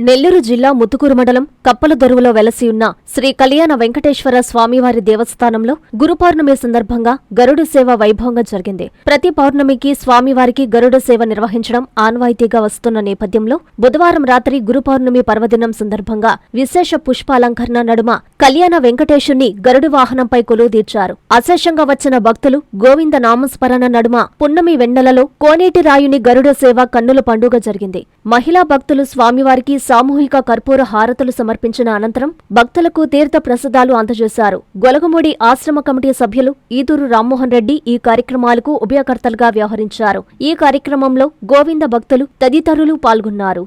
నెల్లూరు జిల్లా ముత్తుకూరు మండలం కప్పలదొరువులో వెలసి ఉన్న శ్రీ కళ్యాణ వెంకటేశ్వర స్వామివారి దేవస్థానంలో గురు పౌర్ణమి సందర్భంగా గరుడ సేవ వైభవంగా జరిగింది. ప్రతి పౌర్ణమికి స్వామివారికి గరుడ సేవ నిర్వహించడం ఆనవాయితీగా వస్తున్న నేపథ్యంలో బుధవారం రాత్రి గురు పౌర్ణమి పర్వదినం సందర్భంగా విశేష పుష్పాలంకరణ నడుమ కళ్యాణ వెంకటేశుణ్ణి గరుడు వాహనంపై కొలువుదీర్చారు. అశేషంగా వచ్చిన భక్తులు గోవింద నామస్మరణ నడుమ పున్నమి వెన్నెలలో కోనేటి రాయుని గరుడ సేవ కన్నుల పండుగ జరిగింది. మహిళా భక్తులు స్వామివారికి సామూహిక కర్పూర హారతులు సమర్పించిన అనంతరం భక్తులకు తీర్థ ప్రసాదాలు అందజేశారు. గొలగమూడి ఆశ్రమ కమిటీ సభ్యులు ఈదూరు రామ్మోహన్ రెడ్డి ఈ కార్యక్రమాలకు ఉభయకర్తలుగా వ్యవహరించారు. ఈ కార్యక్రమంలో గోవింద భక్తులు తదితరులు పాల్గొన్నారు.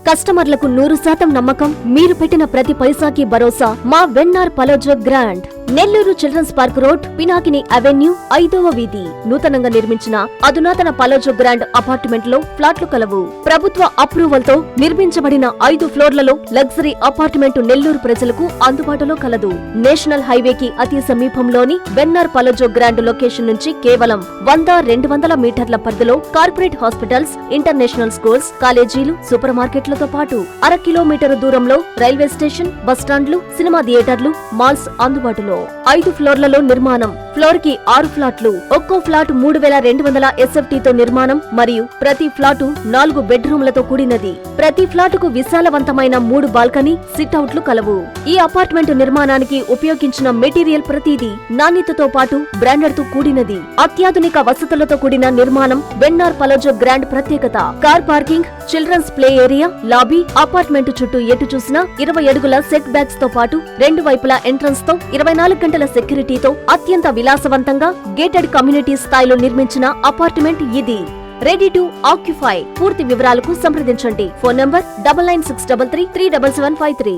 కస్టమర్లకు 100% నమ్మకం, మీరు పెట్టిన ప్రతి పైసాకి భరోసా మా వెన్నార్ పలోజో grand. Nellore children's park road, Pinakini avenue, 5వ వీధి. నూతనంగా నిర్మించిన అధునాతన పలోజో గ్రాండ్ అపార్ట్మెంట్ లో ఫ్లాట్లు కలవు. ప్రభుత్వ అప్రూవల్ తో నిర్మించబడిన 5 ఫ్లోర్లలో లగ్జరీ అపార్ట్మెంట్ నెల్లూరు ప్రజలకు అందుబాటులో కలదు. నేషనల్ హైవేకి అతి సమీపంలోని వెన్నార్ పలోజో గ్రాండ్ లొకేషన్ నుంచి కేవలం 100-200 మీటర్ల పరిధిలో కార్పొరేట్ హాస్పిటల్స్, ఇంటర్నేషనల్ స్కూల్స్, కాలేజీలు, సూపర్ మార్కెట్లతో పాటు 1/2 కిలోమీటర్ దూరంలో రైల్వే స్టేషన్, బస్టాండ్లు, సినిమా థియేటర్లు, మాల్స్ అందుబాటులో. 5 ఫ్లోర్లలో నిర్మాణం. ఫ్లోర్ కి 6 ఫ్లాట్లు. ఒక్కో ఫ్లాట్ 3200 SFT-తో నిర్మాణం మరియు ప్రతి ఫ్లాటు 4 బెడ్రూమ్లతో కూడినది. ప్రతి ఫ్లాటుకు విశాలవంతమైన 3 బాల్కనీ, సిట్అవుట్లు కలవు. ఈ అపార్ట్మెంట్ నిర్మాణానికి ఉపయోగించిన మెటీరియల్ ప్రతిదీ నాణ్యతతో పాటు బ్రాండెడ్ తో కూడినది. అత్యాధునిక వసతులతో కూడిన నిర్మాణం వెన్నార్ పలోజో గ్రాండ్ ప్రత్యేకత. Car parking, children's play area, lobby, apartment చుట్టూ ఎటు చూసినా 20 అడుగుల సెట్ బ్యాక్స్ తో పాటు 2 వైపులా ఎంట్రన్స్ తో 24 గంటల సెక్యూరిటీతో అత్యంత విలాసవంతంగా గేటెడ్ కమ్యూనిటీ స్థాయిలో నిర్మించిన అపార్ట్మెంట్ ఇది. Ready to occupy. పూర్తి వివరాలకు సంప్రదించండి. Phone number 9963337753.